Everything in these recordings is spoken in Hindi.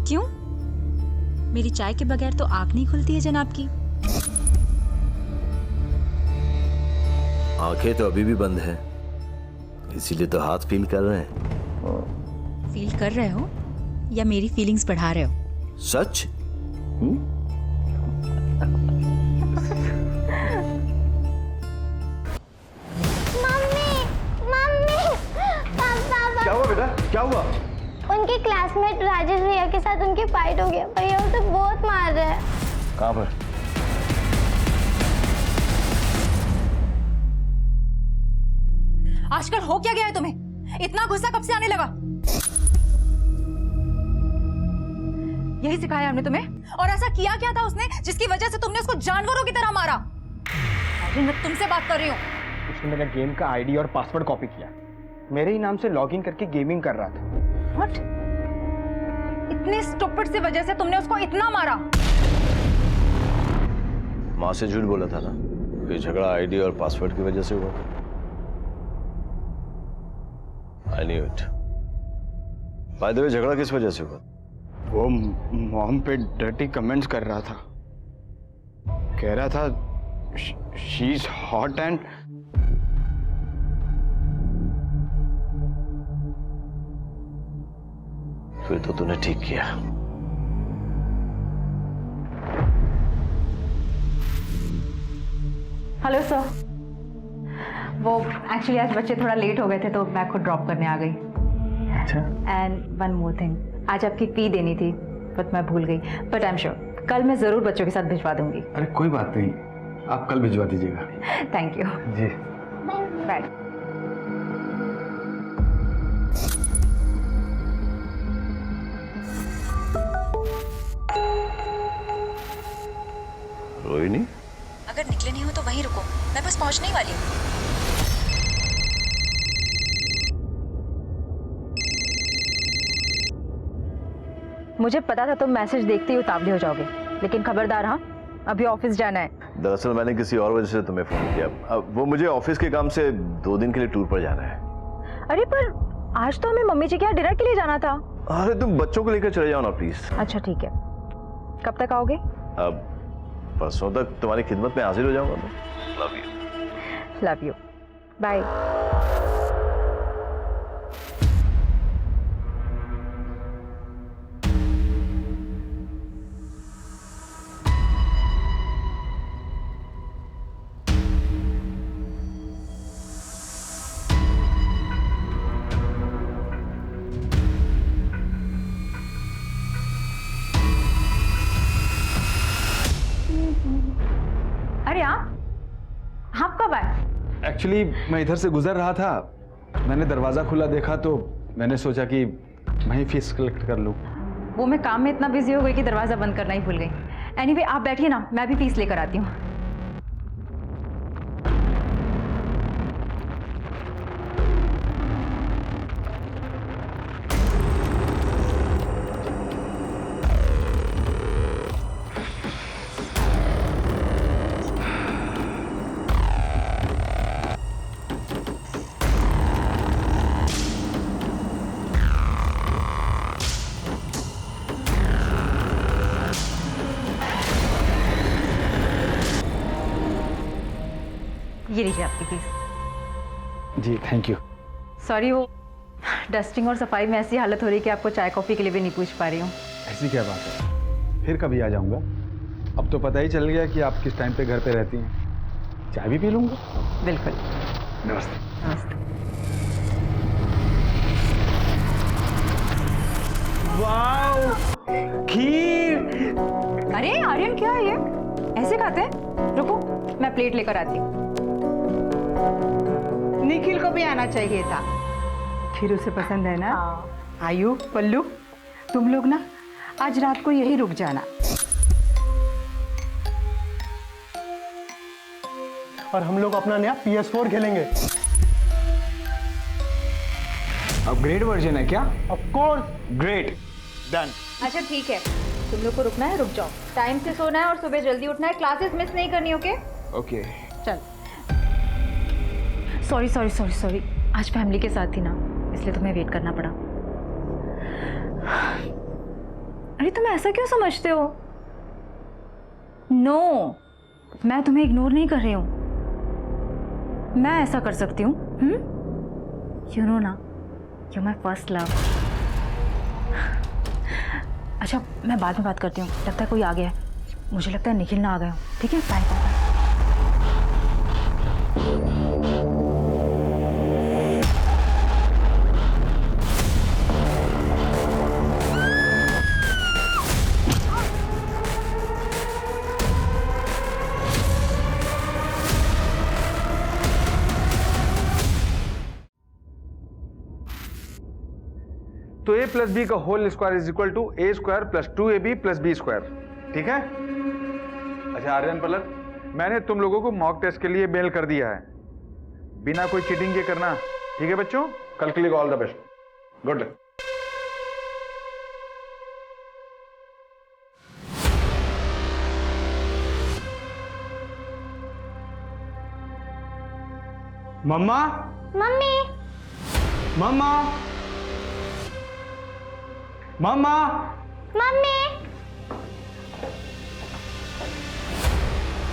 क्यों? मेरी चाय के बगैर तो आंख नहीं खुलती है जनाब की। आंखें तो अभी भी बंद हैं, इसीलिए तो हाथ फील कर रहे हैं। फील कर रहे हो या मेरी फीलिंग्स बढ़ा रहे हो? सच? क्या हुआ बेटा, क्या हुआ? उनके क्लासमेट राजेश भैया के साथ उनकी फाइट हो गया। भैया उसे बहुत मार रहे हैं। कहाँ पर? आजकल हो क्या गया है तुम्हें? इतना गुस्सा कब से आने लगा? यही सिखाया हमने तुम्हें? और ऐसा किया क्या था उसने जिसकी वजह से तुमने उसको जानवरों की तरह मारा? मैं तुमसे बात कर रही हूँ। उसने मेरा गेम का आईडी और पासवर्ड कॉपी किया, मेरे ही नाम से लॉगिन करके गेमिंग कर रहा था। What? इतनी स्टूपिड सी वजह से तुमने उसको इतना मारा? माँ से झूठ बोला था ना, ये झगड़ा आईडी और पासवर्ड की वजह से हुआ। I knew it. By the way, झगड़ा किस वजह से हुआ? वो मॉम पे डर्टी कमेंट्स कर रहा था, कह रहा था शी इज हॉट एंड फिर तो तूने ठीक किया। हेलो सर, वो एक्चुअली आज बच्चे थोड़ा लेट हो गए थे तो मैं खुद ड्रॉप करने आ गई। अच्छा। एंड वन मोर थिंग, आज आपकी फी देनी थी बट मैं भूल गई। बट आई एम श्योर कल मैं जरूर बच्चों के साथ भिजवा दूंगी। अरे कोई बात नहीं, आप कल भिजवा दीजिएगा। Thank you. जी बाय। रोहिणी, अगर निकले नहीं हो तो वहीं रुको, मैं बस पहुंचने ही वाली हूँ। मुझे पता था तुम मैसेज देखते ही उतावले हो जाओगे, लेकिन खबरदार हाँ, अभी ऑफिस जाना है। दरअसल मैंने किसी और वजह से तुम्हें फोन किया। अब वो मुझे ऑफिस के काम से 2 दिन के लिए टूर पर जाना है। अरे पर आज तो हमें मम्मी जी के यहाँ डिनर के लिए जाना था। अरे तुम बच्चों को लेकर चले जाओ ना प्लीज। अच्छा ठीक है, कब तक आओगे? अब परसों तक तुम्हारी खिदमत में हाजिर हो जाऊंगा मैं। Love you. Love you, bye. अरे आप कब आए? एक्चुअली मैं इधर से गुजर रहा था, मैंने दरवाजा खुला देखा तो मैंने सोचा कि मैं ही फीस कलेक्ट कर लूं। वो मैं काम में इतना बिजी हो गई कि दरवाजा बंद करना ही भूल गई। एनीवे आप बैठिए ना, मैं भी फीस लेकर आती हूँ। ये लीजिए आपकी फीस। जी थैंक यू। सॉरी, वो डस्टिंग और सफाई में ऐसी हालत हो रही है कि आपको चाय कॉफ़ी के लिए भी नहीं पूछ पा रही हूँ। ऐसी क्या बात है, फिर कभी आ जाऊंगा। अब तो पता ही चल गया कि आप किस टाइम पे घर पे रहती हैं, चाय भी पी लूंगा। बिल्कुल। नमस्ते। नमस्ते। वाओ, खीर। अरे आर्यन, क्या है ये? ऐसे खाते हैं? रुको मैं प्लेट लेकर आती हूँ। निखिल को भी आना चाहिए था, फिर उसे पसंद है ना। आयु, पल्लू, तुम लोग ना आज रात को यही रुक जाना। और हम लोग अपना नया PS4 खेलेंगे। अपग्रेड वर्जन है क्या? Of course. Great, done. अच्छा ठीक है, तुम लोग को रुकना है रुक जाओ, टाइम से सोना है और सुबह जल्दी उठना है, क्लासेस मिस नहीं करनी। Okay okay. चल। सॉरी, आज फैमिली के साथ थी ना, इसलिए तुम्हें वेट करना पड़ा। अरे तुम ऐसा क्यों समझते हो? नो, मैं तुम्हें इग्नोर नहीं कर रही हूं। मैं ऐसा कर सकती हूँ। यू नो ना, यू माई फर्स्ट लव। अच्छा, मैं बाद में बात करती हूँ। लगता है कोई आ गया है। मुझे लगता है निखिल ना आ गया हो। ठीक है, बाय बाय। तो a प्लस बी का whole square is equal to a square plus 2ab plus b square. ठीक है? अच्छा आर्यन पलक, मैंने तुम लोगों को मॉक टेस्ट के लिए मेल कर दिया है। बिना कोई चीटिंग के करना। ठीक है बच्चों? कल के लिए all the best. Good luck. मम्मा, मम्मी मम्मा, मम्मा, मम्मी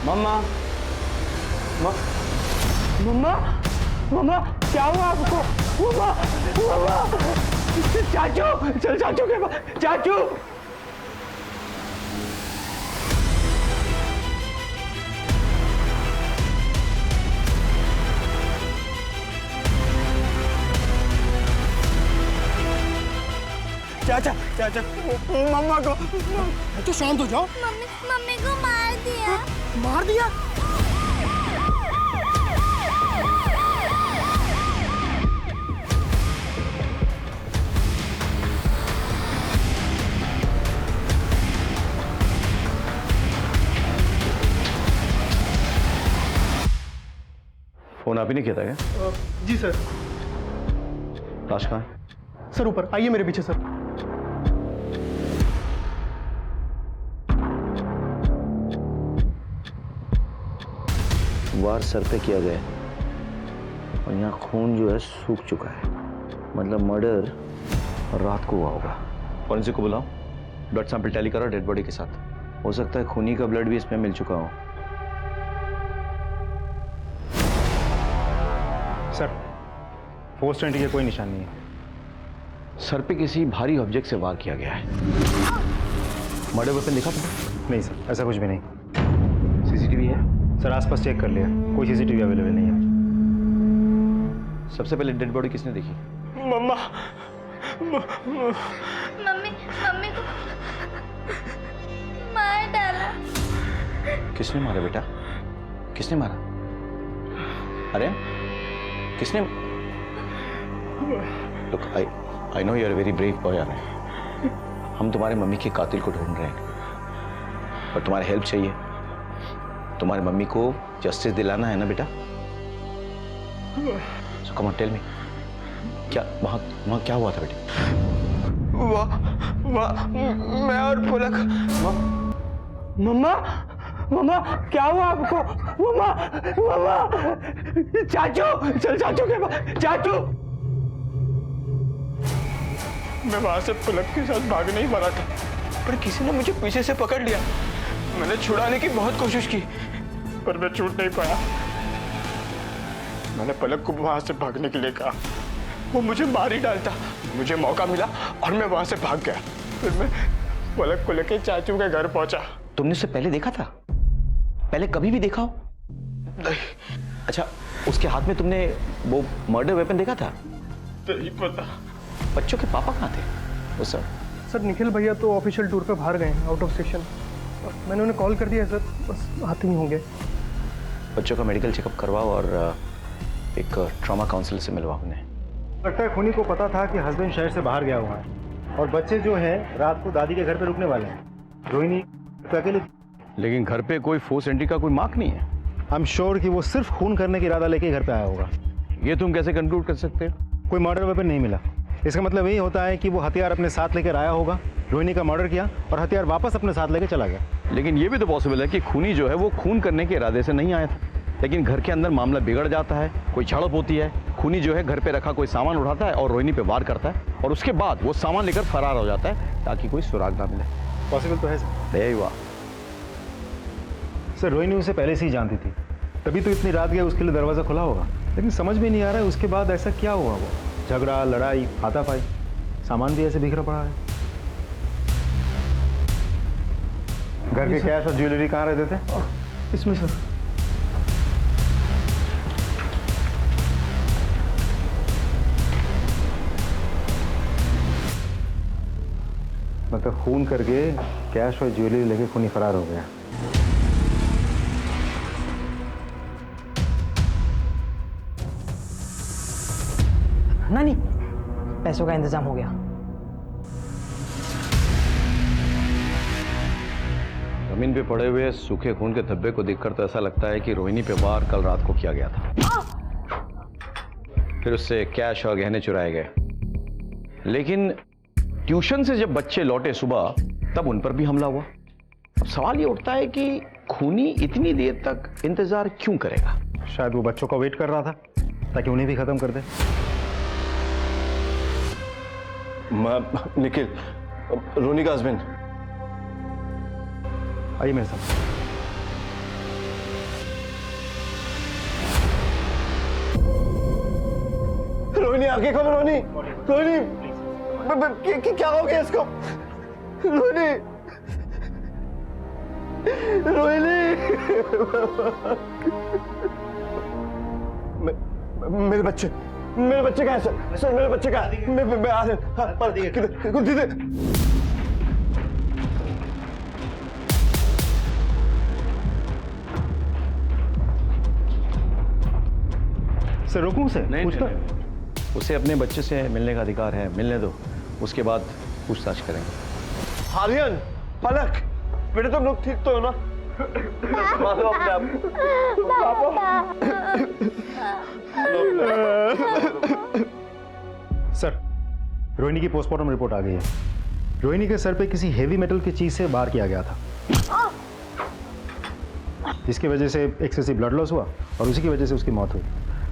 मम्मा, मम्मा, मम्मा, क्या हुआ आपको? मम्मा, मम्मा, चाचू, चल चाचू के पास, चाचू। चाचा, चाचा, मम्मा को। तो शांत हो जाओ। मम्मी मम्मी को मार दिया। मार दिया? फोन आप ही ने किया था क्या? जी सर। लाश कहाँ है? सर ऊपर आइए मेरे पीछे सर। वार सर पे किया गया है और यहाँ खून जो है सूख चुका है, मतलब मर्डर रात को हुआ होगा। फॉरेंसिक को बुलाओ, ब्लड सैंपल टैली करो डेड बॉडी के साथ। हो सकता है खूनी का ब्लड भी इसमें मिल चुका हो। सर, 420 के कोई निशान नहीं है। सर पे किसी भारी ऑब्जेक्ट से वार किया गया है। मर्डर वेपन देखा तुमने? नहीं सर, ऐसा कुछ भी नहीं। सीसीटीवी है? सर आसपास चेक कर लिया, कोई सीसीटीवी अवेलेबल नहीं है। सबसे पहले डेड बॉडी किसने देखी? मम्मा, मम्मी मम्मी को मार डाला। किसने मारा बेटा? किसने मारा? अरे किसने? Look, I know you're a very brave boy, Aryan. हम तुम्हारे मम्मी के कातिल को ढूंढ रहे हैं और तुम्हारी हेल्प चाहिए। तुम्हारी मम्मी को जस्टिस दिलाना है ना बेटा? So come on, tell me, क्या वहाँ क्या हुआ था बेटे? वाह, मैं और पुलक। मम्मा, मम्मा, क्या हुआ आपको? मम्मा, मम्मा, चाचू, चल चाचू के पास, चाचू। मैं वहां से पुलक के साथ भागने ही वाला था, पर किसी ने मुझे पीछे से पकड़ लिया। मैंने छुड़ाने की बहुत कोशिश की, पर मैं छूट नहीं पाया। मैंने पलक को वहां से भागने के लिए कहा, वो मुझे मार ही डालता। मुझे मौका मिला और मैं वहां से भाग गया। फिर मैं पलक को लेके चाचू के घर पहुंचा। तुमने उसे पहले देखा था? पहले कभी भी देखा हो? अच्छा, उसके हाथ में तुमने वो मर्डर वेपन देखा था? नहीं पता। बच्चों के पापा कहाँ थे उस समय? सर निखिल भैया तो ऑफिशियल टूर पे बाहर गए हैं, आउट ऑफ स्टेशन। मैंने उन्हें कॉल कर दिया सर, बस आते ही होंगे। बच्चों का मेडिकल चेकअप करवाओ और एक ट्रॉमा काउंसलर से मिलवाओ उन्हें। लगता है खूनी को पता था कि हस्बैंड शहर से बाहर गया हुआ है और बच्चे जो हैं रात को दादी के घर पे रुकने वाले हैं। रोहिणी तो अकेले। लेकिन घर पे कोई फोर्स एंट्री का कोई मार्क नहीं है। आई एम श्योर कि वो सिर्फ खून करने का इरादा लेके घर पे आया होगा। ये तुम कैसे कंक्लूड कर सकते हो? कोई मर्डर वेपन नहीं मिला। इसका मतलब यही होता है कि वो हथियार अपने साथ लेकर आया होगा, रोहिणी का मर्डर किया और हथियार वापस अपने साथ लेकर चला गया। लेकिन ये भी तो पॉसिबल है कि खूनी जो है वो खून करने के इरादे से नहीं आया था। लेकिन घर के अंदर मामला बिगड़ जाता है, कोई झड़प होती है, खूनी जो है घर पे रखा कोई सामान उठाता है और रोहिणी पे वार करता है और उसके बाद वो सामान लेकर फरार हो जाता है ताकि कोई सुराग ना मिले। पॉसिबल तो है सर। यही हुआ। सर रोहिणी उसे पहले से ही जानती थी, तभी तो इतनी रात गया उसके लिए दरवाज़ा खुला होगा। लेकिन समझ में नहीं आ रहा है उसके बाद ऐसा क्या हुआ, वो झगड़ा, लड़ाई, हाथापाई, सामान भी ऐसे बिखरा पड़ा है। घर के कैश और ज्वेलरी कहाँ रहते थे? इसमें सर। मतलब खून करके कैश और ज्वेलरी लेके खूनी फरार हो गया। नानी, पैसों का इंतजाम हो गया। जमीन पे पड़े हुए सूखे खून के धब्बे को देखकर तो ऐसा लगता है कि रोहिणी पे वार कल रात को किया गया था। फिर उससे कैश और गहने चुराए गए। लेकिन ट्यूशन से जब बच्चे लौटे सुबह, तब उन पर भी हमला हुआ। अब सवाल ये उठता है कि खूनी इतनी देर तक इंतजार क्यों करेगा? शायद वो बच्चों का वेट कर रहा था ताकि उन्हें भी खत्म कर दे। निखिल, रोनी का हस्बैंड। आइए मेरे साथ। रोहिणी आगे खोलो, रोहिणी, रोहिणी, क्या हो गया इसको? रोहिणी, रोहिणी, मेरे बच्चे कहाँ हैं सर? सर मेरे बच्चे कहाँ हैं? मैं आ रहा हूँ। हाँ, पर किधर? सर रोकूं उसे? नहीं, पूछता? नहीं। उसे अपने बच्चे से मिलने का अधिकार है, मिलने दो, उसके बाद पूछताछ करेंगे। आर्यन, पलक, बेटे तुम लोग ठीक तो हो ना? मानो अपने आप। सर रोहिणी की पोस्टमार्टम रिपोर्ट आ गई है। रोहिणी के सर पे किसी हेवी मेटल की चीज से वार किया गया था, जिसकी वजह से एक्सेसिव ब्लड लॉस हुआ और उसी की वजह से उसकी मौत हुई।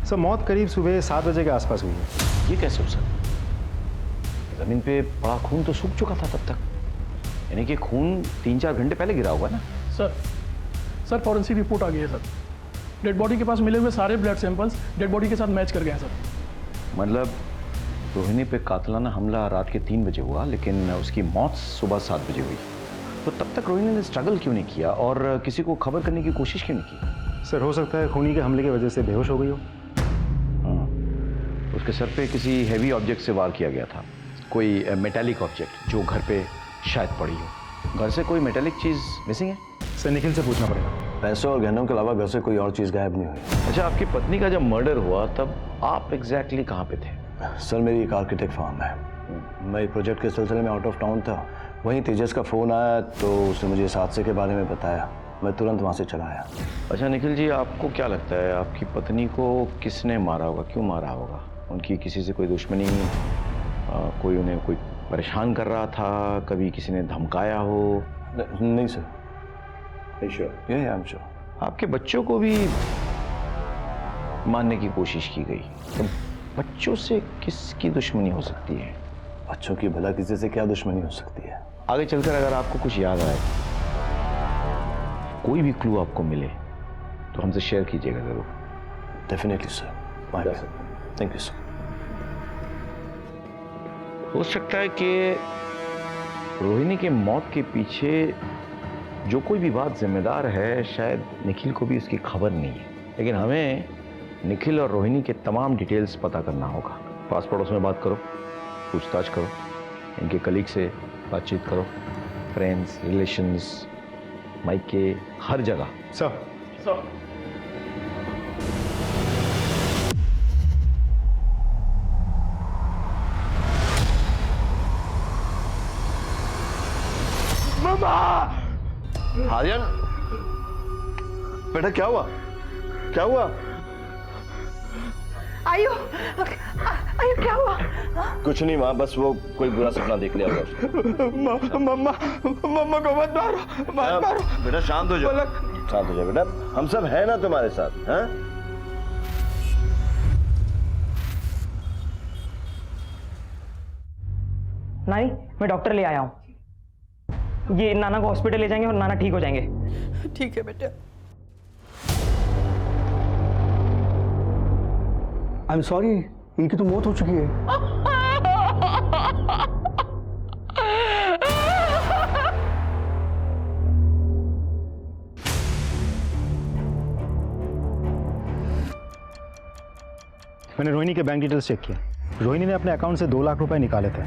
सर मौत करीब सुबह 7 बजे के आसपास हुई है। ये कैसे हो सकता? जमीन पे पड़ा खून तो सूख चुका था तब तक, यानी कि खून 3-4 घंटे पहले गिरा हुआ ना? सर फॉरेंसिक रिपोर्ट आ गई है सर। डेड बॉडी के पास मिले हुए सारे ब्लड सैंपल्स डेड बॉडी के साथ मैच कर गए हैं सर। मतलब रोहिणी पे कातिलाना हमला रात के 3 बजे हुआ, लेकिन उसकी मौत सुबह 7 बजे हुई। तो तब तक रोहिणी ने स्ट्रगल क्यों नहीं किया और किसी को खबर करने की कोशिश क्यों नहीं की? सर हो सकता है खूनी के हमले की वजह से बेहोश हो गई हो। उसके सर पे किसी हैवी ऑब्जेक्ट से वार किया गया था, कोई मेटालिक ऑब्जेक्ट जो घर पे शायद पड़ी हो। घर से कोई मेटालिक चीज़ मिसिंग है? सर निखिल से पूछना पड़ेगा। पैसों और गहनों के अलावा घर से कोई और चीज गायब नहीं हुई। अच्छा, आपकी पत्नी का जब मर्डर हुआ तब आप एग्जैक्टली कहाँ पे थे? सर मेरी एक आर्किटेक्ट फर्म है, मैं प्रोजेक्ट के सिलसिले में आउट ऑफ टाउन था। वहीं तेजस का फ़ोन आया तो उसने मुझे इस हादसे के बारे में बताया, मैं तुरंत वहाँ से चला आया। अच्छा निखिल जी, आपको क्या लगता है आपकी पत्नी को किसने मारा होगा, क्यों मारा होगा? उनकी किसी से कोई दुश्मनी, कोई उन्हें कोई परेशान कर रहा था, कभी किसी ने धमकाया हो? नहीं सर, नहीं श्योर, ये आई एम श्योर। आपके बच्चों को भी मारने की कोशिश की गई, तो बच्चों से किसकी दुश्मनी हो सकती है? बच्चों की भला किसी से क्या दुश्मनी हो सकती है? आगे चलकर अगर आपको कुछ याद आए, कोई भी क्लू आपको मिले तो हमसे शेयर कीजिएगा जरूर। Definitely sir, thank you sir. हो सकता है कि रोहिणी के मौत के पीछे जो कोई भी बात जिम्मेदार है, शायद निखिल को भी उसकी खबर नहीं है, लेकिन हमें निखिल और रोहिणी के तमाम डिटेल्स पता करना होगा। पास पड़ोस में बात करो, पूछताछ करो, इनके कलीग से बातचीत करो, फ्रेंड्स, रिलेशंस, मायके, हर जगह। सर आर्यन, बेटा क्या हुआ? क्या हुआ? आयु क्या हुआ? कुछ नहीं माँ, बस वो कोई बुरा सपना देख लिया होगा। मम्मा को मत मारो, मत मारो। बेटा शांत हो जाओ। पलक शांत हो जाए बेटा, हम सब हैं ना तुम्हारे साथ। हाँ नानी, मैं डॉक्टर ले आया हूँ। ये नाना को हॉस्पिटल ले जाएंगे और नाना ठीक हो जाएंगे। ठीक है बेटा। आई एम सॉरी, इनकी तो मौत हो चुकी है। मैंने रोहिणी के बैंक डिटेल्स चेक किए। रोहिणी ने अपने अकाउंट से 2 लाख रुपए निकाले थे।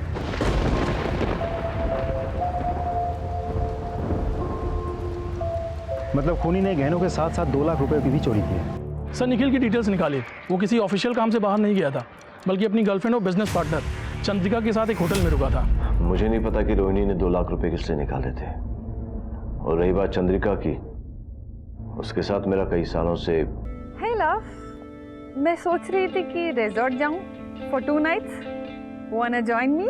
मतलब खूनी ने गहनों के साथ साथ 2 लाख रुपए की भी चोरी की है। सर निखिल की डिटेल्स निकाली। वो किसी ऑफिशियल काम से बाहर नहीं गया था, बल्कि अपनी गर्लफ्रेंड और बिजनेस पार्टनर चंद्रिका के साथ एक होटल में रुका था। मुझे नहीं पता कि रोहिणी ने 2 लाख रुपए किससे निकाले थे। और रही बात चंद्रिका की, उसके साथ मेरा कई सालों से। हे लव, मैं सोच रही थी कि रिजॉर्ट जाऊं for 2 nights. Wanna join me?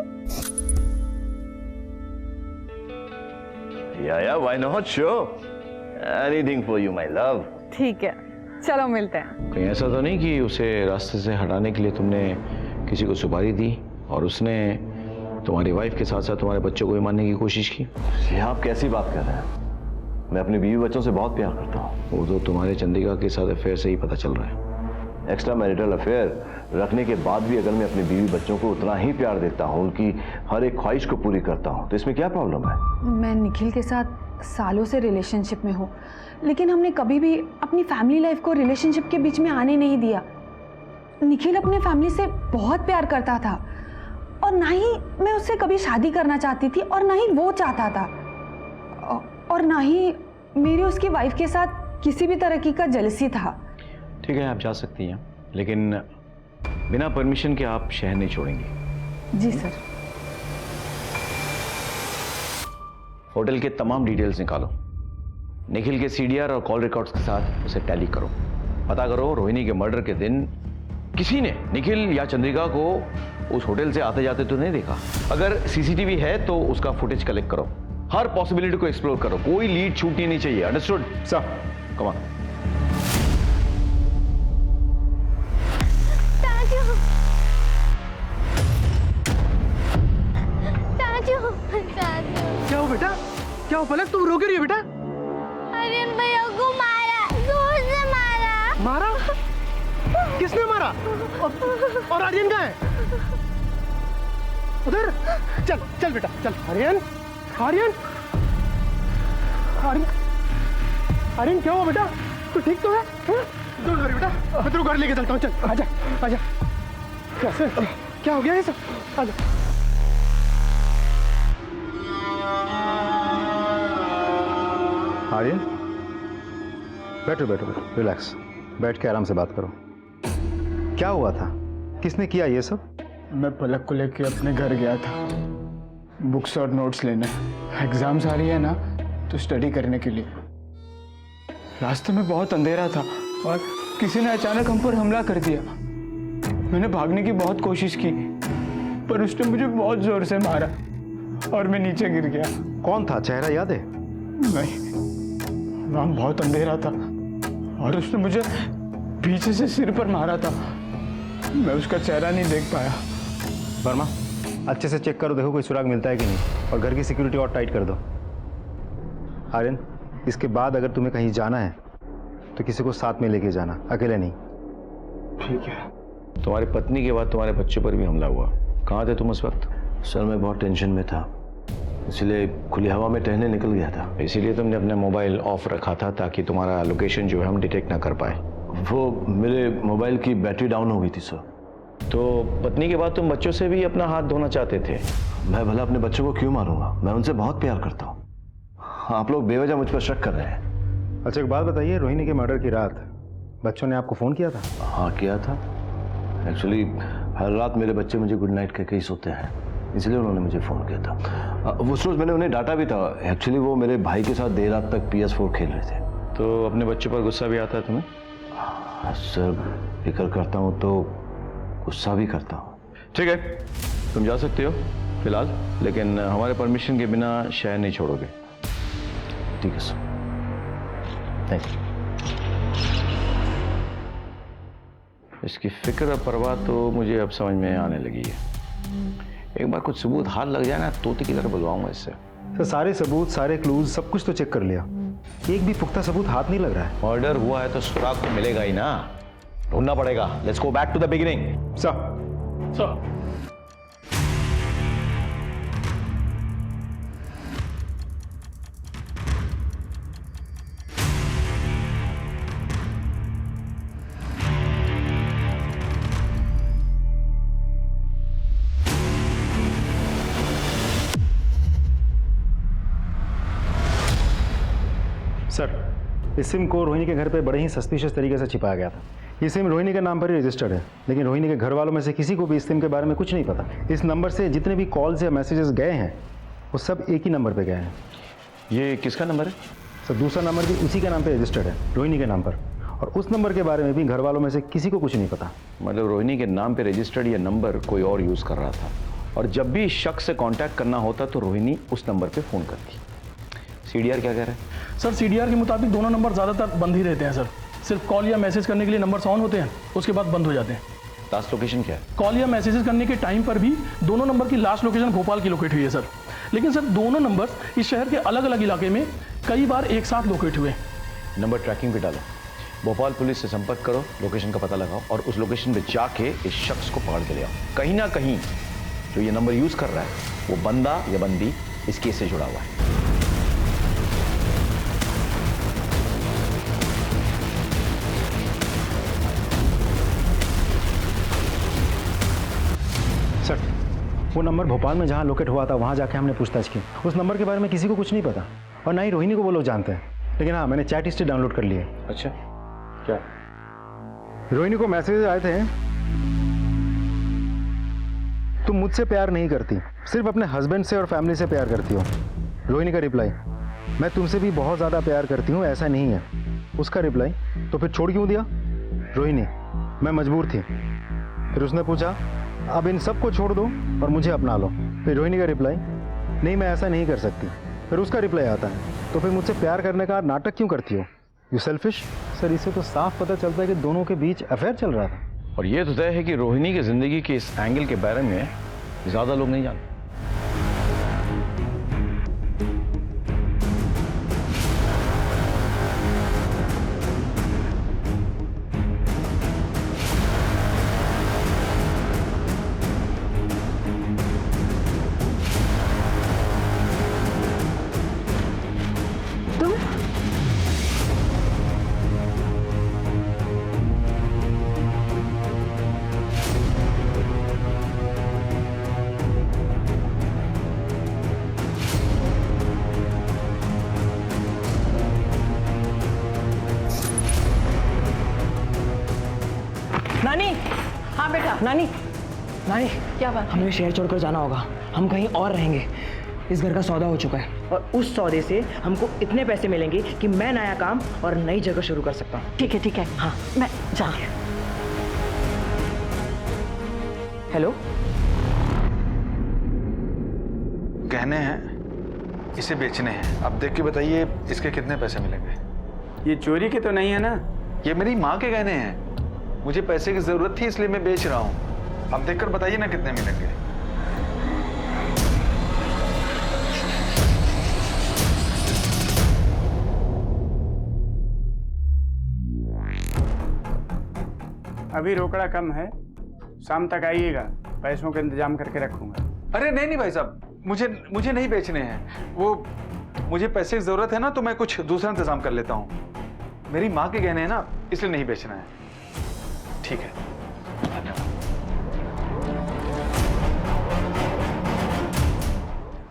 या why not, sure, anything for you my love. ठीक है, चलो मिलते हैं। कहीं ऐसा तो नहीं कि उसे रास्ते से हटाने के लिए तुमने किसी को सुपारी दी और उसने तुम्हारी वाइफ के साथ साथ तुम्हारे बच्चों को भी मारने की कोशिश की? ये आप कैसी बात कर रहे हैं? मैं अपनी बीवी बच्चों से बहुत प्यार करता हूँ। वो तो तुम्हारे चंद्रिका के साथ अफेयर से ही पता चल रहा है। एक्स्ट्रा मैरिटल अफेयर रखने के बाद भी अगर मैं अपनी बीवी बच्चों को उतना ही प्यार देता हूँ, उनकी हर एक ख्वाहिश को पूरी करता हूँ, तो इसमें क्या प्रॉब्लम है? मैं निखिल के साथ सालों से रिलेशनशिप में हूँ, लेकिन हमने कभी भी अपनी फैमिली लाइफ को रिलेशनशिप के बीच में आने नहीं दिया। निखिल अपने फैमिली से बहुत प्यार करता था और ना ही मैं उससे कभी शादी करना चाहती थी और ना ही वो चाहता था, और ना ही मेरी उसकी वाइफ के साथ किसी भी तरह का जेलसी था। ठीक है, आप जा सकती हैं, लेकिन बिना परमिशन के आप शहर नहीं छोड़ेंगे। जी सर। होटल के तमाम डिटेल्स निकालो, निखिल के सीडीआर और कॉल रिकॉर्ड्स के साथ उसे टैली करो। पता करो रोहिणी के मर्डर के दिन किसी ने निखिल या चंद्रिका को उस होटल से आते जाते तो नहीं देखा। अगर सीसीटीवी है तो उसका फुटेज कलेक्ट करो, हर पॉसिबिलिटी को एक्सप्लोर करो, कोई लीड छूटनी नहीं चाहिए। Understood sir? Come on. क्या हो बेटा, क्या हो पलक, तुम रो क्यों रही हो बेटा? आर्यन भैया को मारा, जोर से मारा। मारा? किसने मारा? और आर्यन कहाँ है? उधर? चल चल बेटा चल। आर्यन, आर्यन, आर्यन, आर्यन क्या हुआ बेटा? तू ठीक तो है? डोंट वरी बेटा, मैं तेरे को घर लेके चलता हूँ। चल आजा आजा। कैसे, क्या हो गया ये सब? आजा। आर्यन, बैठो बैठो बैठो, रिलैक्स, बैठ के आराम से बात करो। क्या हुआ था? किसने किया ये सब? मैं पलक को लेके अपने घर गया था, बुक्स और नोट्स लेने। एग्जाम्स आ रही है ना, तो स्टडी करने के लिए। रास्ते में बहुत अंधेरा था और किसी ने अचानक हम पर हमला कर दिया। मैंने भागने की बहुत कोशिश की, पर उसने मुझे बहुत जोर से मारा और मैं नीचे गिर गया। कौन था? चेहरा याद है? नहीं, वहाँ बहुत अंधेरा था और उसने मुझे पीछे से सिर पर मारा था। मैं उसका चेहरा नहीं देख पाया। वर्मा, अच्छे से चेक करो, देखो कोई सुराग मिलता है कि नहीं, और घर की सिक्योरिटी और टाइट कर दो। आर्यन, इसके बाद अगर तुम्हें कहीं जाना है तो किसी को साथ में लेके जाना, अकेले नहीं। ठीक है। तुम्हारी पत्नी के बाद तुम्हारे बच्चे पर भी हमला हुआ, कहाँ थे तुम उस वक्त? सर मैं बहुत टेंशन में था, इसलिए खुली हवा में टहलने निकल गया था। इसीलिए तुमने अपना मोबाइल ऑफ रखा था ताकि तुम्हारा लोकेशन जो है हम डिटेक्ट ना कर पाए। वो मेरे मोबाइल की बैटरी डाउन हो गई थी सर। तो पत्नी के बाद तुम बच्चों से भी अपना हाथ धोना चाहते थे? मैं भला अपने बच्चों को क्यों मारूंगा, मैं उनसे बहुत प्यार करता हूँ। आप लोग बेवजह मुझ पर शक कर रहे हैं। अच्छा एक बात बताइए, रोहिणी के मर्डर की रात बच्चों ने आपको फ़ोन किया था? हाँ किया था। एक्चुअली हर रात मेरे बच्चे मुझे गुड नाइट कहके ही सोते हैं, इसलिए उन्होंने मुझे फ़ोन किया था। उस रोज़ मैंने उन्हें डांटा भी था। एक्चुअली वो मेरे भाई के साथ देर रात तक PS4 खेल रहे थे। तो अपने बच्चों पर गुस्सा भी आता है तुम्हें? सर फिक्र करता हूँ तो गुस्सा भी करता हूँ। ठीक है, तुम जा सकते हो फिलहाल, लेकिन हमारे परमिशन के बिना शहर नहीं छोड़ोगे। ठीक है सर, थैंक यू। इसकी फिक्र और परवाह तो मुझे अब समझ में आने लगी है। एक बार कुछ सबूत हाथ लग जाए ना, तोते की तरह बुलवाऊंगा इससे। सर सारे सबूत, सारे क्लूज, सब कुछ तो चेक कर लिया, एक भी पुख्ता सबूत हाथ नहीं लग रहा है। मर्डर हुआ है तो सुराग तो मिलेगा ही ना, ढूंढना पड़ेगा। Let's go back to the beginning. Sir sir इस सिम को रोहिणी के घर पे बड़े ही सस्पिशियस तरीके से छिपाया गया था। ये सिम रोहिणी के नाम पर ही रजिस्टर्ड है, लेकिन रोहिणी के घर वालों में से किसी को भी इस सिम के बारे में कुछ नहीं पता। इस नंबर से जितने भी कॉल्स या मैसेजेस गए हैं वो सब एक ही नंबर पे गए हैं। ये किसका नंबर है? सर दूसरा नंबर भी उसी के नाम पे रजिस्टर्ड है, रोहिणी के नाम पर, और उस नंबर के बारे में भी घर वालों में से किसी को कुछ नहीं पता। मतलब रोहिणी के नाम पे रजिस्टर्ड ये नंबर कोई और यूज कर रहा था, और जब भी शख्स से कांटेक्ट करना होता तो रोहिणी उस नंबर पे फोन करती। सीडीआर क्या कह रहा है? सर सीडीआर के मुताबिक दोनों नंबर ज़्यादातर बंद ही रहते हैं सर। सिर्फ कॉल या मैसेज करने के लिए नंबर्स ऑन होते हैं, उसके बाद बंद हो जाते हैं। लास्ट लोकेशन क्या है? कॉल या मैसेजेस करने के टाइम पर भी दोनों नंबर की लास्ट लोकेशन भोपाल की लोकेट हुई है सर। लेकिन सर दोनों नंबर्स इस शहर के अलग अलग इलाके में कई बार एक साथ लोकेट हुए। नंबर ट्रैकिंग पे डालो, भोपाल पुलिस से संपर्क करो, लोकेशन का पता लगाओ और उस लोकेशन पे जाके इस शख्स को पकड़ के ले आओ। कहीं ना कहीं जो ये नंबर यूज कर रहा है वो बंदा या बंदी इस केस से जुड़ा हुआ है। सर वो नंबर भोपाल में जहाँ लोकेट हुआ था वहाँ जाके हमने पूछताछ की। उस नंबर के बारे में किसी को कुछ नहीं पता, और ना ही रोहिणी को वो लोग जानते हैं। लेकिन हाँ, मैंने चैट हिस्ट्री डाउनलोड कर ली है। अच्छा क्या? रोहिणी को मैसेज आए थे, तुम मुझसे प्यार नहीं करती, सिर्फ अपने हस्बैंड से और फैमिली से प्यार करती हो। रोहिणी का रिप्लाई, मैं तुमसे भी बहुत ज़्यादा प्यार करती हूँ, ऐसा नहीं है। उसका रिप्लाई, तो फिर छोड़ क्यों दिया? रोहिणी, मैं मजबूर थी। फिर उसने पूछा, अब इन सबको छोड़ दो और मुझे अपना लो। फिर रोहिणी का रिप्लाई, नहीं मैं ऐसा नहीं कर सकती। फिर उसका रिप्लाई आता है, तो फिर मुझसे प्यार करने का नाटक क्यों करती हो? You selfish. सर इससे तो साफ पता चलता है कि दोनों के बीच अफेयर चल रहा था। और ये तो तय है कि रोहिणी की जिंदगी के इस एंगल के बारे में ज्यादा लोग नहीं जानते। नानी, हाँ बेटा। नानी, नानी, क्या बात है? हमें शहर छोड़कर जाना होगा, हम कहीं और रहेंगे। इस घर का सौदा हो चुका है और उस सौदे से हमको इतने पैसे मिलेंगे कि मैं नया काम और नई जगह शुरू कर सकता हूँ। ठीक है ठीक है, हाँ मैं जाती हूँ। हेलो, गहने हैं, इसे बेचने हैं। अब देख के बताइए इसके कितने पैसे मिलेंगे। ये चोरी के तो नहीं है ना? ये मेरी माँ के गहने हैं, मुझे पैसे की जरूरत थी इसलिए मैं बेच रहा हूँ। अब देखकर बताइए ना कितने मिलेंगे। अभी रोकड़ा कम है, शाम तक आइएगा, पैसों का इंतजाम करके रखूंगा। अरे नहीं नहीं भाई साहब, मुझे नहीं बेचने हैं। वो मुझे पैसे की जरूरत है ना, तो मैं कुछ दूसरा इंतजाम कर लेता हूँ। मेरी माँ के गहने हैं ना, इसलिए नहीं बेचना है। ठीक है,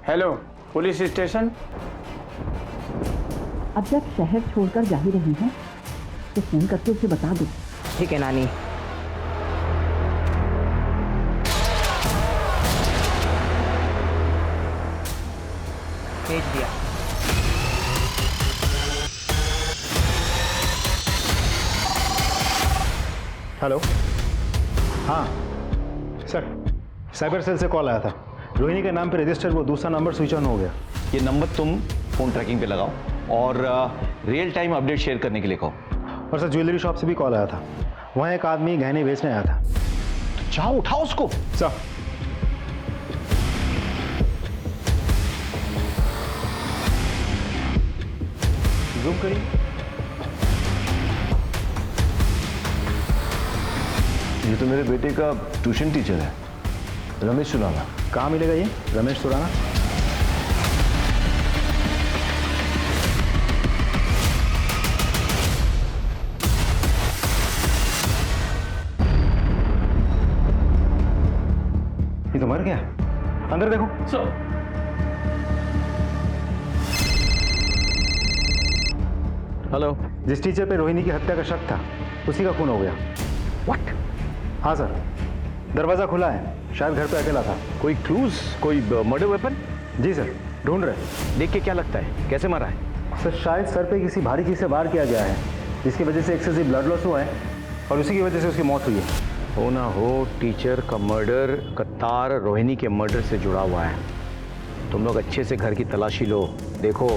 हेलो पुलिस स्टेशन। अब जब शहर छोड़कर जा ही रही हैं, तो फोन करके उसे बता दो। ठीक है नानी। भेज दिया। हेलो, हाँ सर, साइबर सेल से कॉल आया था। रोहिणी के नाम पे रजिस्टर वो दूसरा नंबर स्विच ऑन हो गया। ये नंबर तुम फोन ट्रैकिंग पे लगाओ और रियल टाइम अपडेट शेयर करने के लिए कहो। और सर ज्वेलरी शॉप से भी कॉल आया था, वहाँ एक आदमी गहने बेचने आया था। तो जाओ उठाओ उसको। सर जूम करिए। ये तो मेरे बेटे का ट्यूशन टीचर है, रमेश सुराना। कहाँ मिलेगा ये रमेश सुराना? ये तो मर गया। अंदर देखो। Sir hello. जिस टीचर पे रोहिणी की हत्या का शक था उसी का खून हो गया। व्हाट? हाँ सर, दरवाजा खुला है, शायद घर पे अकेला था। कोई क्लूज, कोई मर्डर वेपन? जी सर, ढूंढ रहे। देख के क्या लगता है, कैसे मारा है? सर शायद सर पे किसी भारी चीज से वार किया गया है, जिसकी वजह से एक्सेसिव ब्लड लॉस हुआ है और उसी की वजह से उसकी मौत हुई है। हो ना हो, टीचर का मर्डर का तार रोहिणी के मर्डर से जुड़ा हुआ है। तुम लोग अच्छे से घर की तलाशी लो, देखो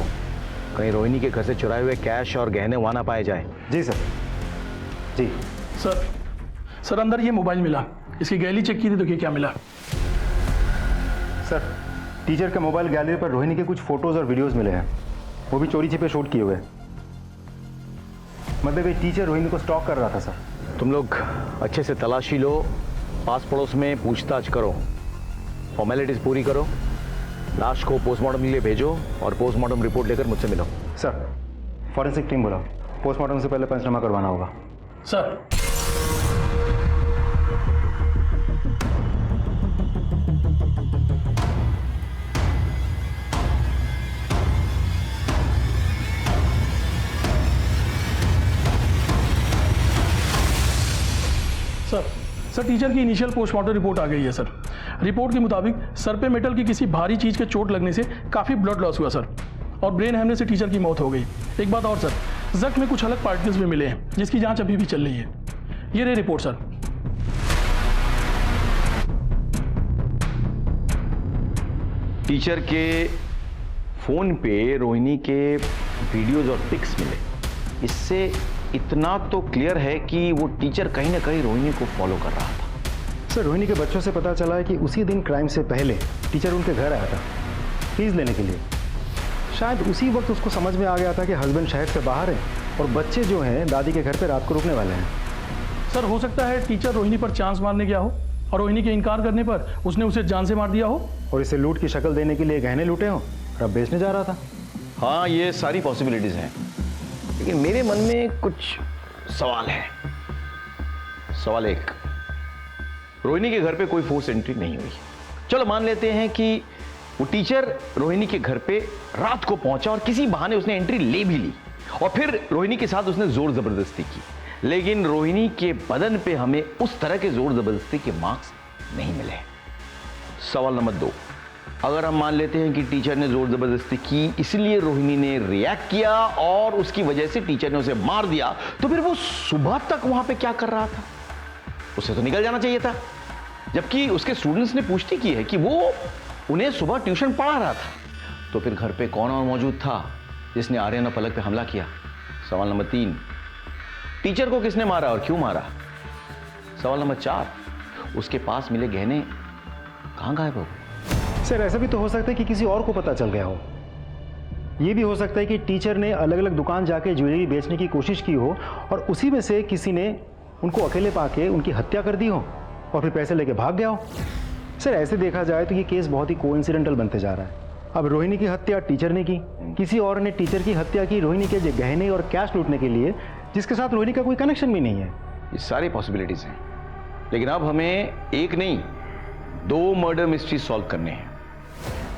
कहीं रोहिणी के घर से चुराए हुए कैश और गहने वहां ना पाए जाए। जी सर। जी सर अंदर ये मोबाइल मिला, इसकी गैलरी चेक की थी तो क्या मिला? सर टीचर के मोबाइल गैलरी पर रोहिणी के कुछ फोटोज और वीडियोस मिले हैं, वो भी चोरी छिपे शूट किए हुए। मतलब ये टीचर रोहिणी को स्टॉक कर रहा था सर। तुम लोग अच्छे से तलाशी लो, पास पड़ोस में पूछताछ करो, फॉर्मेलिटीज पूरी करो, लाश को पोस्टमार्टम के लिए भेजो और पोस्टमार्टम रिपोर्ट लेकर मुझसे मिलो। सर फॉरेंसिक टीम बुलाओ, पोस्टमार्टम से पहले पंचनामा करवाना होगा। सर सर टीचर की इनिशियल पोस्टमार्टम रिपोर्ट आ गई है सर। रिपोर्ट के मुताबिक सर पे मेटल की किसी भारी चीज के चोट लगने से काफी ब्लड लॉस हुआ सर, और ब्रेन हैमरेज से टीचर की मौत हो गई। एक बात और सर, जख्म में कुछ अलग पार्टिकल्स भी मिले हैं जिसकी जांच अभी भी चल रही है। ये रही रिपोर्ट सर। टीचर के फोन पे रोहिणी के वीडियोज और पिक्स मिले, इससे इतना तो क्लियर है कि वो टीचर कहीं ना कहीं रोहिणी को फॉलो कर रहा था। सर रोहिणी के बच्चों से पता चला है कि उसी दिन क्राइम से पहले टीचर उनके घर आया था फीस लेने के लिए। शायद उसी वक्त उसको समझ में आ गया था कि हस्बैंड शहर से बाहर है और बच्चे जो हैं दादी के घर पे रात को रुकने वाले हैं। सर हो सकता है टीचर रोहिणी पर चांस मारने गया हो और रोहिणी के इनकार करने पर उसने उसे जान से मार दिया हो और इसे लूट की शक्ल देने के लिए गहने लूटे हो और अब बेचने जा रहा था। हाँ, ये सारी पॉसिबिलिटीज हैं, लेकिन मेरे मन में कुछ सवाल है। सवाल एक, रोहिणी के घर पे कोई फोर्स एंट्री नहीं हुई। चलो मान लेते हैं कि वो टीचर रोहिणी के घर पे रात को पहुंचा और किसी बहाने उसने एंट्री ले भी ली और फिर रोहिणी के साथ उसने जोर जबरदस्ती की, लेकिन रोहिणी के बदन पे हमें उस तरह के जोर जबरदस्ती के मार्क्स नहीं मिले। सवाल नंबर 2, अगर हम मान लेते हैं कि टीचर ने जोर जबरदस्ती की इसलिए रोहिणी ने रिएक्ट किया और उसकी वजह से टीचर ने उसे मार दिया, तो फिर वो सुबह तक वहां पे क्या कर रहा था? उसे तो निकल जाना चाहिए था, जबकि उसके स्टूडेंट्स ने पुष्टि की है कि वो उन्हें सुबह ट्यूशन पढ़ा रहा था। तो फिर घर पे कौन और मौजूद था जिसने आर्यन और पलक पे हमला किया? सवाल नंबर 3, टीचर को किसने मारा और क्यों मारा? सवाल नंबर 4, उसके पास मिले गहने कहां गायब हो गए? सर ऐसा भी तो हो सकता है कि किसी और को पता चल गया हो। यह भी हो सकता है कि टीचर ने अलग अलग दुकान जाके ज्वेलरी बेचने की कोशिश की हो और उसी में से किसी ने उनको अकेले पाके उनकी हत्या कर दी हो और फिर पैसे लेके भाग गया हो। सर ऐसे देखा जाए तो ये केस बहुत ही कोइंसिडेंटल बनते जा रहा है। अब रोहिणी की हत्या टीचर ने की, किसी और ने टीचर की हत्या की रोहिणी के गहने और कैश लूटने के लिए, जिसके साथ रोहिणी का कोई कनेक्शन भी नहीं है। ये सारी पॉसिबिलिटीज हैं, लेकिन अब हमें एक नहीं 2 मर्डर मिस्ट्री सॉल्व करने हैं।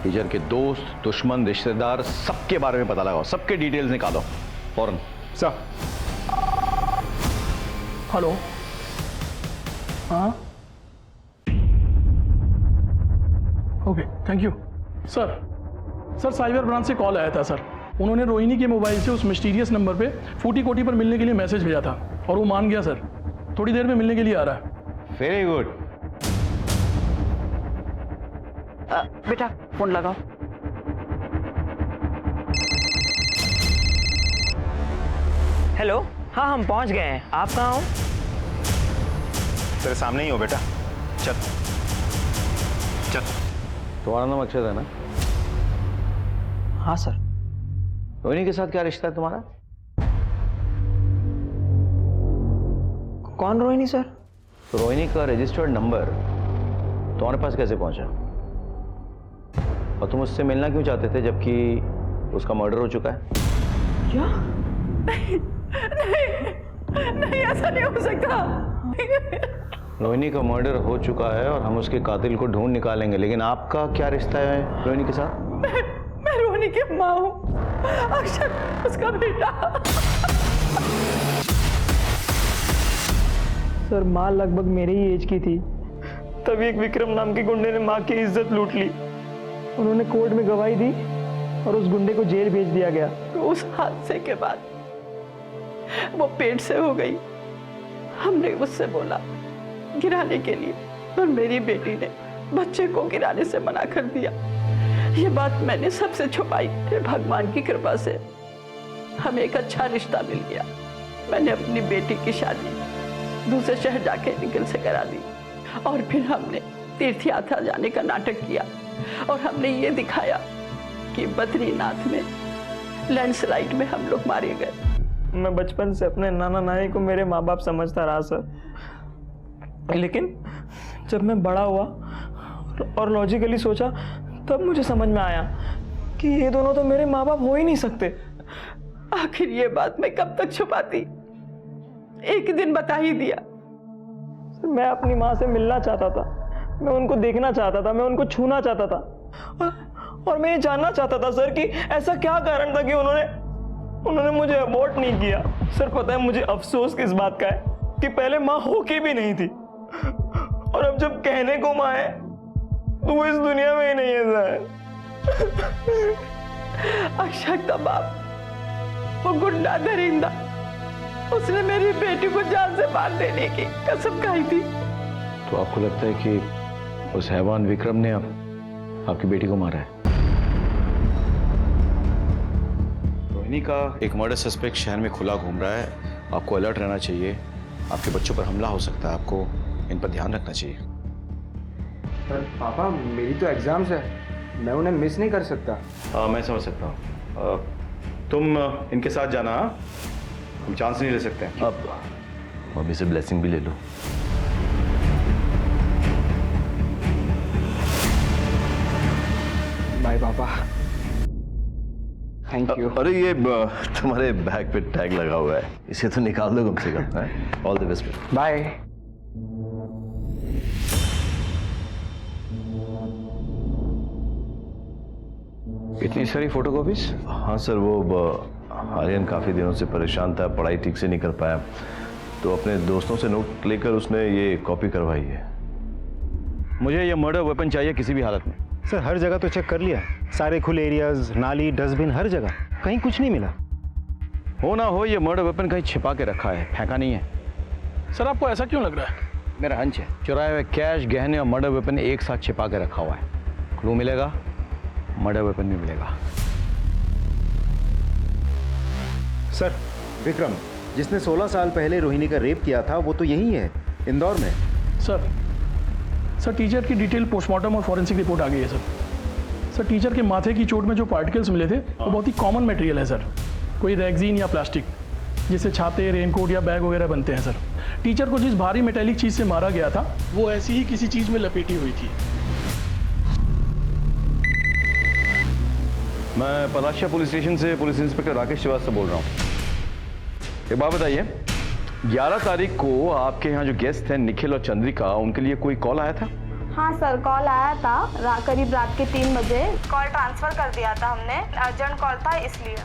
टीचर के दोस्त, दुश्मन, रिश्तेदार सबके बारे में पता लगाओ, सबके डिटेल्स निकालो फौरन। सर हेलो, हाँ okay thank you. Sir cyber branch से कॉल आया था सर। उन्होंने रोहिणी के मोबाइल से उस मिस्टीरियस नंबर पे फूटी कोटी पर मिलने के लिए मैसेज भेजा था और वो मान गया सर। थोड़ी देर में मिलने के लिए आ रहा है। Very good. बेटा फोन लगाओ। हेलो, हाँ हम पहुंच गए हैं। आप कहाँ हो? तेरे सामने ही हो बेटा, चल चल। तुम्हारा नाम अक्षत है ना? हाँ सर। रोहिणी के साथ क्या रिश्ता है तुम्हारा? कौन रोहिणी सर? तो रोहिणी का रजिस्टर्ड नंबर तुम्हारे पास कैसे पहुंचा? और तुम उससे मिलना क्यों चाहते थे जबकि उसका मर्डर हो चुका है? क्या? नहीं, ऐसा नहीं हो सकता। रोहिणी का मर्डर हो चुका है और हम उसके कातिल को ढूंढ निकालेंगे, लेकिन आपका क्या रिश्ता है रोहिणी के साथ? मैं रोहिणी की माँ हूँ, अक्षत उसका बेटा। सर माँ लगभग मेरे ही एज की थी, तभी एक विक्रम नाम के गुंडे ने माँ की इज्जत लूट ली। उन्होंने कोर्ट में गवाही दी और उस गुंडे को जेल भेज दिया गया। तो उस हादसे के बाद वो पेट से हो गई। हमने उससे बोला गिराने के लिए, और मेरी बेटी ने बच्चे को गिराने से मना कर दिया। ये बात मैंने सबसे छुपाई। भगवान की कृपा से हमें एक अच्छा रिश्ता मिल गया। मैंने अपनी बेटी की शादी दूसरे शहर जाके निखिल से करा दी, और फिर हमने तीर्थ यात्रा जाने का नाटक किया, और हमने ये दिखाया कि बद्रीनाथ में लैंडस्लाइड में हम लोग मारे गए। मैं बचपन से अपने नाना नानी को मेरे माँ बाप समझता रहा सर, लेकिन जब मैं बड़ा हुआ और लॉजिकली सोचा, तब मुझे समझ में आया कि ये दोनों तो मेरे माँ बाप हो ही नहीं सकते। आखिर ये बात मैं कब तक छुपाती? एक दिन बता ही दिया। सर मैं अपनी माँ से मिलना चाहता था, मैं उनको देखना चाहता था, मैं उनको छूना चाहता था, और मैं ये जानना चाहता था सर कि ऐसा क्या कारण था कि उन्होंने मुझे अबॉर्ट नहीं किया। सर पता है मुझे अफसोस किस बात का है कि पहले माँ होके भी नहीं थी, और अब जब कहने को माँ है तो वो इस दुनिया में ही नहीं है सर। अक्षत का बाप वो गुंडा दरिंदा, उसने मेरी बेटी को जान से मार देने की कसम खाई थी। तो आपको लगता है कि उस हैवान विक्रम ने आपकी बेटी को मारा है? रोहिणी का एक मर्डर सस्पेक्ट शहर में खुला घूम रहा है। आपको अलर्ट रहना चाहिए। आपके बच्चों पर हमला हो सकता है, आपको इन पर ध्यान रखना चाहिए। पर पापा मेरी तो एग्जाम्स है, मैं उन्हें मिस नहीं कर सकता। मैं समझ सकता हूँ। तुम इनके साथ जाना, हम चांस नहीं ले सकते। अब मम्मी से ब्लेसिंग भी ले लो। बाय पापा, थैंक यू। अरे ये तुम्हारे बैग पे टैग लगा हुआ है, इसे तो निकाल दो कम से कम। All the best. बाय। इतनी सारी फोटोकॉपीज? हाँ सर, वो आर्यन काफ़ी दिनों से परेशान था, पढ़ाई ठीक से नहीं कर पाया, तो अपने दोस्तों से नोट लेकर उसने ये कॉपी करवाई है। मुझे ये मर्डर वेपन चाहिए किसी भी हालत में। सर हर जगह तो चेक कर लिया, सारे खुले एरियाज, नाली, डस्टबिन, हर जगह, कहीं कुछ नहीं मिला। हो ना हो ये मर्डर वेपन कहीं छिपा के रखा है, फेंका नहीं है। सर आपको ऐसा क्यों लग रहा है? मेरा हंच है, चुराए हुए कैश, गहने और मर्डर वेपन एक साथ छिपा के रखा हुआ है। क्लू मिलेगा, मर्डर वेपन भी मिलेगा। सर विक्रम जिसने 16 साल पहले रोहिणी का रेप किया था वो तो यही है, इंदौर में। सर टीचर की डिटेल पोस्टमार्टम और फॉरेंसिक रिपोर्ट आ गई है सर। टीचर के माथे की चोट में जो पार्टिकल्स मिले थे वो बहुत ही कॉमन मटेरियल है सर, कोई रेगजीन या प्लास्टिक, जिससे छाते, रेनकोट या बैग वगैरह बनते हैं सर। टीचर को जिस भारी मेटेलिक चीज़ से मारा गया था वो ऐसी ही किसी चीज़ में लपेटी हुई थी। मैं पलाशिया पुलिस स्टेशन से पुलिस इंस्पेक्टर राकेश श्रीवास्तव बोल रहा हूँ। एक बात बताइए, 11 तारीख को आपके यहाँ जो गेस्ट हैं निखिल और चंद्रिका, उनके लिए कोई कॉल आया था? हाँ सर, कॉल आया था करीब रात के 3 बजे। कॉल ट्रांसफर कर दिया था हमने, अर्जेंट कॉल था इसलिए।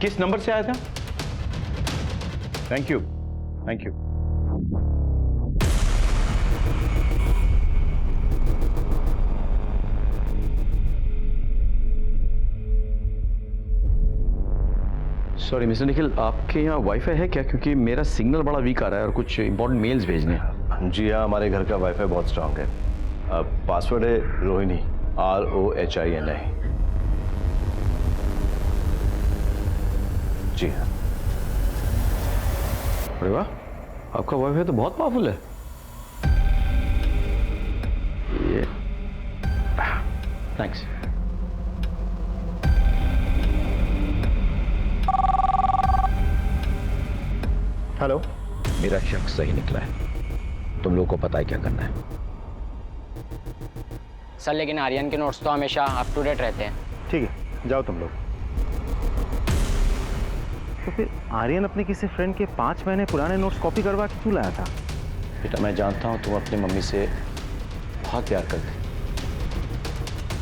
किस नंबर से आया था? Thank you, thank you. Sorry mister Nikhil, आपके यहाँ वाईफाई है क्या? क्योंकि मेरा सिग्नल बड़ा वीक आ रहा है और कुछ इंपॉर्टेंट मेल्स भेजने हैं। जी हाँ, हमारे घर का वाईफाई बहुत स्ट्रांग है। पासवर्ड है रोहिणी, ROHINI। जी हाँ। अरे वाह, आपका वाईफाई तो बहुत पावरफुल है। ये थैंक्स। हेलो। मेरा शक सही निकला है, तुम लोगों को पता है क्या करना है। सर लेकिन आर्यन के नोट्स तो हमेशा अप टू डेट रहते हैं। ठीक है, जाओ तुम लोग। तो फिर आर्यन अपने किसी फ्रेंड के 5 महीने पुराने नोट्स कॉपी करवा के क्यों लाया था? बेटा मैं जानता हूँ तुम अपनी मम्मी से बहुत प्यार करते।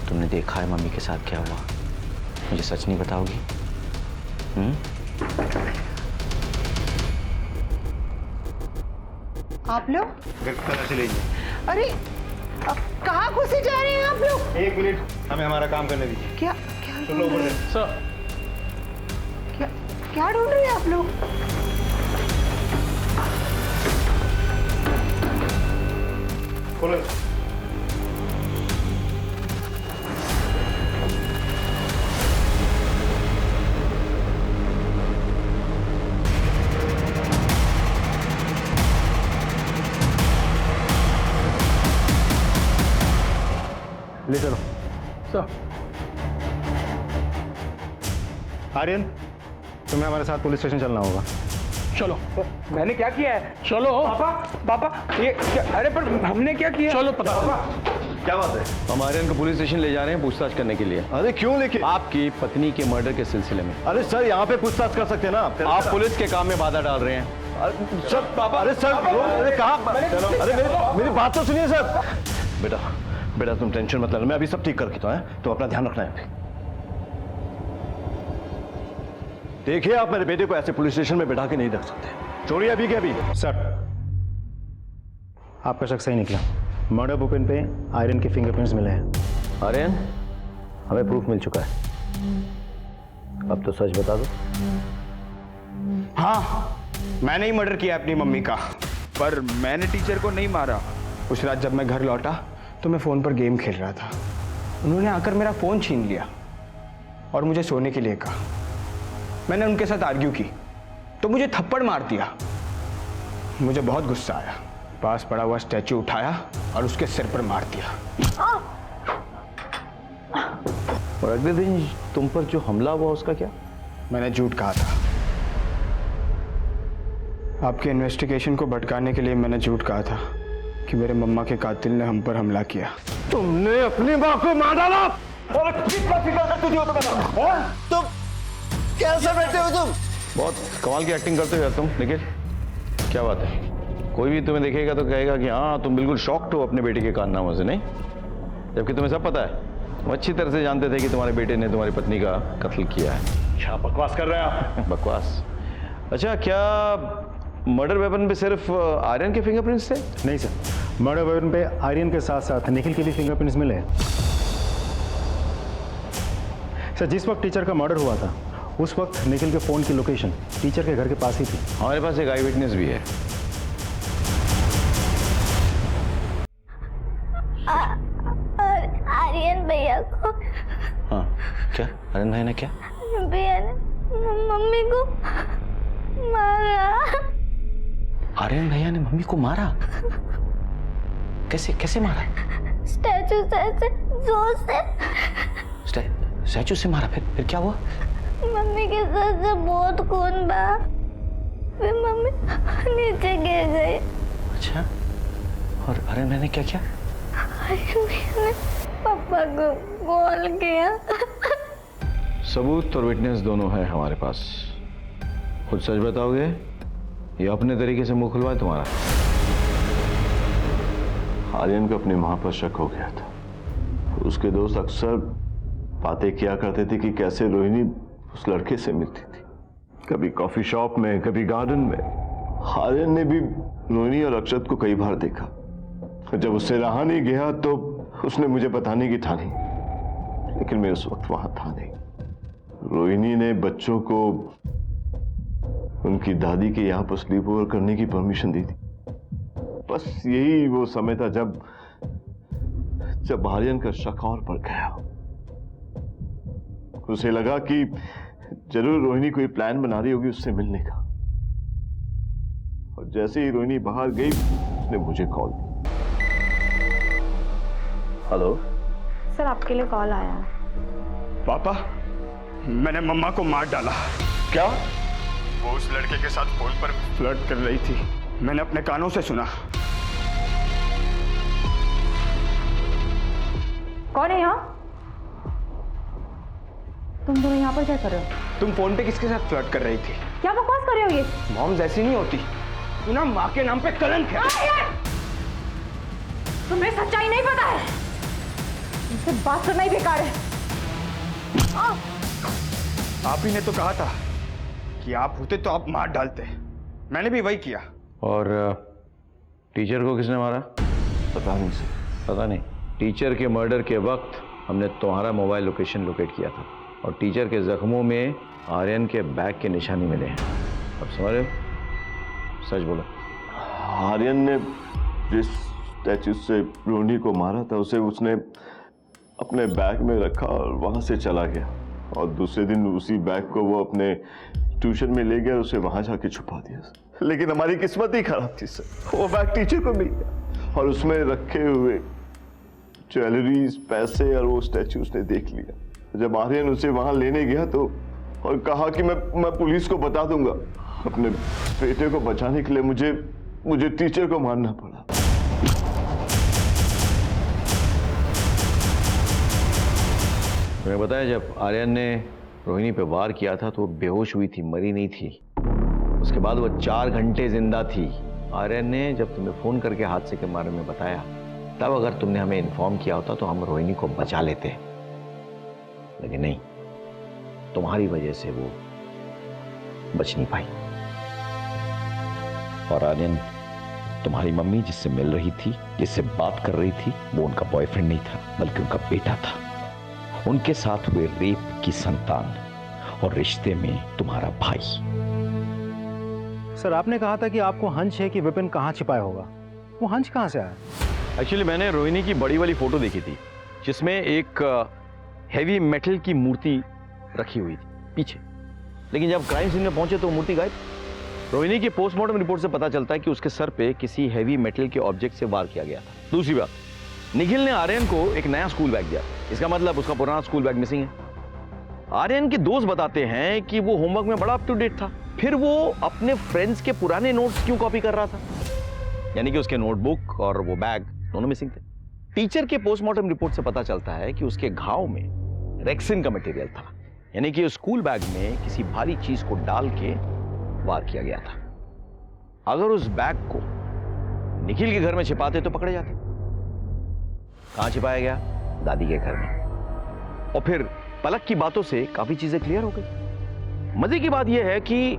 तुमने देखा है मम्मी के साथ क्या हुआ, मुझे सच नहीं बताओगी? आप लोग कहाँ से लीजिए? अरे कहाँ घुसे जा रहे हैं आप लोग? 1 मिनट, हमें हमारा काम करने दीजिए। क्या क्या तुम लोग ऊपर सर क्या क्या ढूंढ रहे हैं आप लोग? खोलो। ले चलो। सर आर्यन, तुम्हें हमारे साथ पुलिस स्टेशन चलना होगा। चलो। मैंने क्या किया है? चलो पापा पापा ये क्या? अरे पर हमने क्या किया? चलो पता। क्या बात है? हम आर्यन को पुलिस स्टेशन ले जा रहे हैं पूछताछ करने के लिए। अरे क्यों लेके? आपकी पत्नी के मर्डर के सिलसिले में। अरे सर, यहाँ पे पूछताछ कर सकते हैं ना आप पुलिस के काम में बाधा डाल रहे हैं। सर पापा, अरे सर, अरे कहाँ? चलो, अरे मेरी बात तो सुनिए सर। बेटा बेटा तुम टेंशन मत लेना, मैं अभी सब ठीक करके तो है, तो अपना ध्यान रखना है। देखिए आप मेरे बेटे को ऐसे पुलिस स्टेशन में बैठा के नहीं रख सकते। छोड़िए अभी के अभी। सर, आपका शक सही निकला। मर्डर वेपन पे आयरन के फिंगरप्रिंट्स मिले हैं। आर्यन, हमें प्रूफ मिल चुका है, अब तो सच बता दो। हाँ, मैंने ही मर्डर किया अपनी मम्मी का। पर मैंने टीचर को नहीं मारा। उस रात जब मैं घर लौटा तो मैं फ़ोन पर गेम खेल रहा था। उन्होंने आकर मेरा फ़ोन छीन लिया और मुझे सोने के लिए कहा। मैंने उनके साथ आर्ग्यू की तो मुझे थप्पड़ मार दिया। मुझे बहुत गुस्सा आया, पास पड़ा हुआ स्टैचू उठाया और उसके सिर पर मार दिया। और अगले दिन तुम पर जो हमला हुआ उसका क्या? मैंने झूठ कहा था। आपके इन्वेस्टिगेशन को भटकाने के लिए मैंने झूठ कहा था कि मेरे मम्मा के कातिल ने हम पर हमला किया। तुमने अपनी माँ को मार डाला और कितना फिक्र करते हो तुम? कैसे बैठे हो तुम? बहुत कमाल की एक्टिंग करते हो तुम निखिल, क्या बात है? कोई भी तुम्हें देखेगा तो कहेगा कि हाँ तुम बिल्कुल शॉक्ड हो अपने बेटे के कारनामों से, नहीं? जबकि तुम्हें सब पता है, वो अच्छी तरह से जानते थे कि तुम्हारे बेटे ने तुम्हारी पत्नी का कत्ल किया है। क्या बकवास कर रहे हैं आप? बकवास? अच्छा, क्या मर्डर वेपन पे सिर्फ आर्यन के फिंगरप्रिंट्स थे? नहीं सर, मर्डर वेपन पे आर्यन के साथ साथ निखिल के भी फिंगरप्रिंट्स मिले हैं। सर, जिस वक्त टीचर का मर्डर हुआ था उस वक्त निखिल के फोन की लोकेशन टीचर के घर के पास ही थी। हमारे पास एक आई विटनेस भी है। आर्यन भैया को। हाँ, क्या आर्यन भाई ने क्या? भैया ने मम्मी को मारा। आर्यन भैया ने मम्मी को मारा? कैसे कैसे मारा? स्टैचू से ऐसे जोर से। स्टैचू से मारा? फिर क्या हुआ? मम्मी के सर से बहुत खून बहा, फिर मम्मी नीचे गिर गई। अच्छा, और आर्यन भाई ने क्या किया? आर्यन भैया ने पापा को कॉल किया। सबूत और विटनेस दोनों है हमारे पास। खुद सच बताओगे या अपने तरीके से मुंह खुलवाए तुम्हारा? आर्यन को अपनी मां पर शक हो गया था। उसके दोस्त अक्सर बातें किया करते थे कि कैसे रोहिणी उस लड़के से मिलती थी, कभी कॉफी शॉप में, कभी गार्डन में। आर्यन ने भी रोहिणी और अक्षत को कई बार देखा। जब उससे रहा नहीं गया तो उसने मुझे बताने की ठानी, लेकिन मैं उस वक्त वहां था नहीं। रोहिणी ने बच्चों को उनकी दादी के यहाँ पर स्लीप ओवर करने की परमिशन दी थी। बस यही वो समय था जब आर्यन का शक और बढ़ गया। उसे लगा कि जरूर रोहिणी कोई प्लान बना रही होगी उससे मिलने का। और जैसे ही रोहिणी बाहर गई उसने मुझे कॉल की। हेलो सर, आपके लिए कॉल आया है। पापा, मैंने मम्मा को मार डाला। क्या? वो उस लड़के के साथ फोन पर फ्लर्ट कर रही थी, मैंने अपने कानों से सुना। कौन है यहाँ? तुम दोनों यहाँ पर क्या कर रहे हो? तुम फोन पे किसके साथ फ्लर्ट कर रही थी? क्या बकवास कर रहे हो ये? मॉम जैसी नहीं होती, तू ना माँ के नाम पे कलंक है। तुम्हें सच्चाई नहीं पता है, तुमसे बात करना ही बेकार है। आप ही ने तो कहा था कि आप होते तो आप मार डालते, मैंने भी वही किया। और टीचर को किसने मारा? पता नहीं सर। पता नहीं। टीचर के मर्डर के वक्त हमने तुम्हारा मोबाइल लोकेशन लोकेट किया था और टीचर के जख्मों में आर्यन के बैग के निशानी मिले हैं। अब समझ रहे हो? सच बोलो। आर्यन ने जिस स्टैचू से रोहिणी को मारा था उसे उसने अपने बैग में रखा और वहां से चला गया, और दूसरे दिन उसी बैग को वो अपने ट्यूशन में ले गया, उसे वहां जाके छुपा दिया। लेकिन हमारी किस्मत ही खराब थी सर, वो बैग टीचर को मिल गया और उसमें रखे हुए ज्वेलरीज, पैसे और वो स्टैचू उसने देख लिया। जब आर्यन उसे वहां लेने गया तो और कहा कि मैं पुलिस को बता दूंगा, अपने बेटे को बचाने के लिए मुझे टीचर को मारना पड़ा। तुम्हें बताया, जब आर्यन ने रोहिणी पे वार किया था तो वो बेहोश हुई थी, मरी नहीं थी। उसके बाद वो 4 घंटे जिंदा थी। आर्यन ने जब तुम्हें फोन करके हादसे के बारे में बताया, तब अगर तुमने हमें इन्फॉर्म किया होता तो हम रोहिणी को बचा लेते, लेकिन नहीं, तुम्हारी वजह से वो बच नहीं पाई। और आर्यन, तुम्हारी मम्मी जिससे मिल रही थी, जिससे बात कर रही थी, वो उनका बॉयफ्रेंड नहीं था, बल्कि उनका बेटा था। उनके साथ हुए रेप की संतान और रिश्ते में तुम्हारा भाई। सर, आपने कहा था कि आपको हंच है कि विपिन कहाँ छिपाया होगा, वो हंच कहाँ से आया? एक्चुअली मैंने रोहिणी की बड़ी वाली फोटो देखी थी जिसमें एक हेवी मेटल की मूर्ति रखी हुई थी पीछे, लेकिन जब क्राइम सीन में पहुंचे तो मूर्ति गायब। रोहिणी के पोस्टमार्टम रिपोर्ट से पता चलता है कि उसके सर पे किसी हेवी मेटल के ऑब्जेक्ट से वार किया गया था। दूसरी बात, निखिल ने आर्यन को एक नया स्कूल बैग दिया, इसका मतलब उसका पुराना स्कूल बैग मिसिंग है। आर्यन के दोस्त बताते हैं कि वो होमवर्क में बड़ा अप टू डेट था, फिर वो अपने फ्रेंड्स के पुराने नोट्स क्यों कॉपी कर रहा था? यानी कि उसके नोटबुक और वो बैग दोनों मिसिंग थे। टीचर के पोस्टमार्टम रिपोर्ट से पता चलता है कि उसके घाव में रेक्सिन का मटेरियल था, यानी कि स्कूल बैग में किसी भारी चीज को डाल के वार किया गया था। अगर उस बैग को निखिल के घर में छिपाते तो पकड़े जाते। कहां छिपाया गया? दादी के घर में। और फिर पलक की बातों से काफी चीजें क्लियर हो गई। मजे की बात यह है कि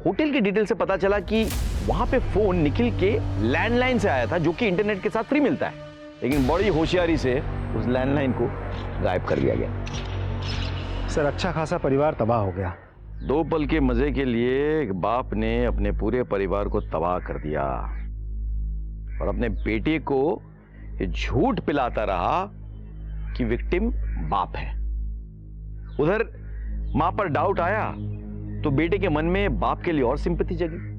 होटल की डिटेल से पता चला कि वहां पे फोन निखिल के लैंडलाइन से आया था, जो कि इंटरनेट के साथ फ्री मिलता है, लेकिन बड़ी होशियारी से उस लैंडलाइन को गायब कर दिया गया। सर, अच्छा खासा परिवार तबाह हो गया। 2 पल के मजे के लिए एक बाप ने अपने पूरे परिवार को तबाह कर दिया और अपने बेटे को ये झूठ पिलाता रहा कि विक्टिम बाप है। उधर मां पर डाउट आया तो बेटे के मन में बाप के लिए और सिंपैथी जगी।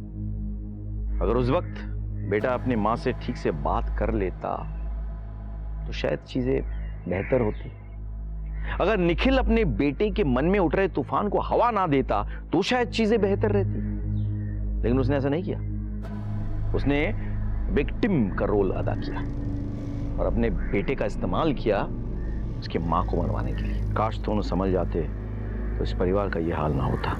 अगर उस वक्त बेटा अपनी मां से ठीक से बात कर लेता तो शायद चीजें बेहतर होती। अगर निखिल अपने बेटे के मन में उठ रहे तूफान को हवा ना देता तो शायद चीजें बेहतर रहती, लेकिन उसने ऐसा नहीं किया। उसने विक्टिम का रोल अदा किया और अपने बेटे का इस्तेमाल किया उसकी मां को मनवाने के लिए। काश दोनों समझ जाते तो इस परिवार का यह हाल ना होता।